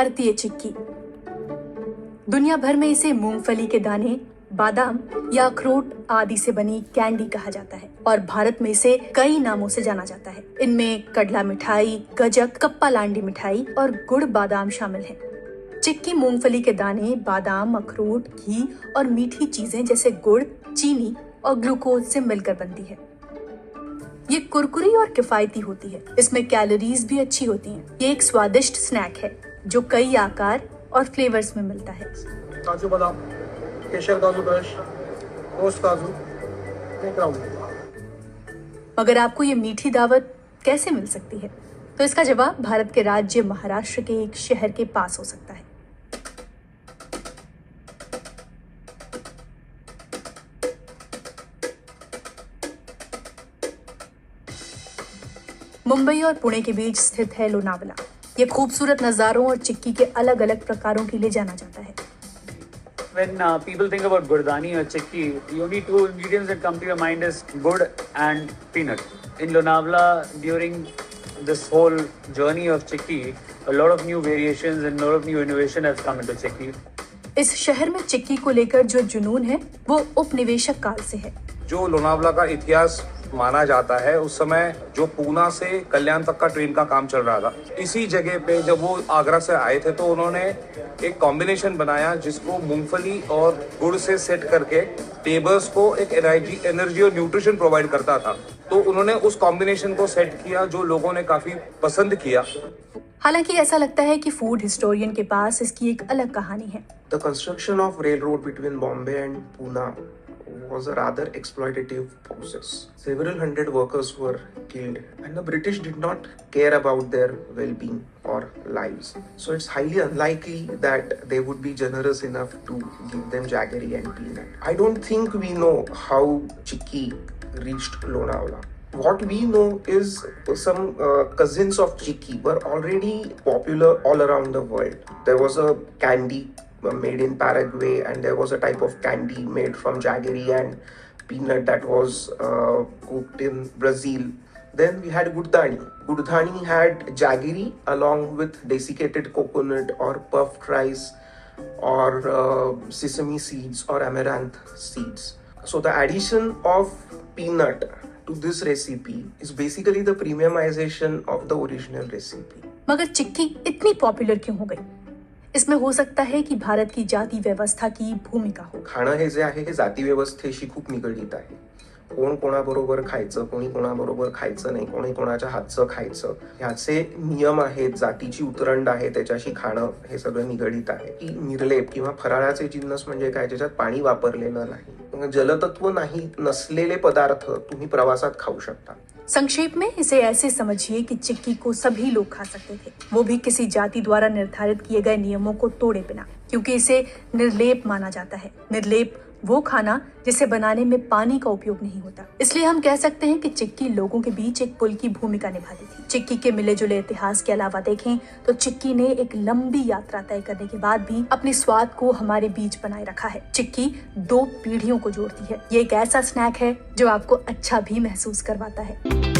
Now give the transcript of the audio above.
भारतीय चिक्की। दुनिया भर में इसे मूंगफली के दाने, बादाम या अखरोट आदि से बनी कैंडी कहा जाता है और भारत में इसे कई नामों से जाना जाता है। इनमें कडला मिठाई, गजक, कप्पा लांडी मिठाई और गुड़ बादाम शामिल हैं। चिक्की मूंगफली के दाने, बादाम, अखरोट, घी और मीठी चीजें जैसे गुड़, चीनी और ग्लूकोज से मिलकर बनती है। ये कुरकुरी और किफायती होती है। इसमें कैलोरीज भी अच्छी होती हैं। ये एक स्वादिष्ट स्नैक है जो कई आकार और फ्लेवर्स में मिलता है। काजू बादाम, केशर काजू क्रश, रोस्ट काजू, मगर आपको ये मीठी दावत कैसे मिल सकती है? तो इसका जवाब भारत के राज्य महाराष्ट्र के एक शहर के पास हो सकता है। मुंबई और पुणे के बीच स्थित है लोनावला। ये खूबसूरत नजारों और चिक्की के अलग अलग प्रकारों के लिए जाना जाता है। When people think about gurdani or chikki, the only two ingredients that come to your mind is good and peanut. In Lonavala, during this whole journey of chikki, a lot of new variations and a lot of new innovation has come into chikki. इस शहर में चिक्की को लेकर जो जुनून है वो उपनिवेशक काल से है। जो लोनावला का इतिहास माना जाता है, उस समय जो पूना से कल्याण तक का ट्रेन का काम चल रहा था, इसी जगह पे जब वो आगरा से आए थे तो उन्होंने एक कॉम्बिनेशन बनाया जिसको मूंगफली और गुड़ से सेट करके टेबल्स को एक एनर्जी और न्यूट्रिशन प्रोवाइड करता था। तो उन्होंने उस कॉम्बिनेशन को सेट किया जो लोगों ने काफी पसंद किया। हालांकि ऐसा लगता है कि फूड हिस्टोरियन के पास इसकी एक अलग कहानी है। The construction of railroad between Bombay and Pune was a rather exploitative process. Several hundred workers were killed and the British did not care about their well-being or lives. So it's highly unlikely that they would be generous enough to give them jaggery and peanut. I don't think we know how Chikki reached Lonavala. What we know is some cousins of Chikki were already popular all around the world. There was a candy made in Paraguay and there was a type of candy made from jaggery and peanut that was cooked in Brazil. Then we had gurdani. Gurdani had jaggery along with desiccated coconut or puffed rice or sesame seeds or amaranth seeds. So the addition of peanut to this recipe is basically the premiumization of the original recipe. मगर चिक्की इतनी popular क्यों हो गई? इसमें हो सकता है कि भारत की जाति व्यवस्था की भूमिका हो। खाणं हे जे आहे हे जाती व्यवस्थेशी खूप निगडीत आहे। कोण कोणाबरोबर खायचं, कोणी कोणाबरोबर खायचं नाही, कोणी कोणाच्या हातचं खायचं, ह्याचे नियम आहेत, जातीची उतरंड आहे, त्याच्याशी खाणं हे सगळं निगडीत आहे। की निर्लेप किंवा फराळाचे जिन्नस म्हणजे काय, ज्याच्यात पाणी वापरलेलं नाही, जलतत्व नाही नसलेले पदार्थ तुम्ही प्रवासात खाऊ शकता। संक्षेप में इसे ऐसे समझिए कि चिक्की को सभी लोग खा सकते थे, वो भी किसी जाति द्वारा निर्धारित किए गए नियमों को तोड़े बिना, क्योंकि इसे निर्लेप माना जाता है। निर्लेप वो खाना जिसे बनाने में पानी का उपयोग नहीं होता। इसलिए हम कह सकते हैं कि चिक्की लोगों के बीच एक पुल की भूमिका निभाती थी। चिक्की के मिले जुले इतिहास के अलावा देखें तो चिक्की ने एक लंबी यात्रा तय करने के बाद भी अपने स्वाद को हमारे बीच बनाए रखा है। चिक्की 2 पीढ़ियों को जोड़ती है। ये एक ऐसा स्नैक है जो आपको अच्छा भी महसूस करवाता है।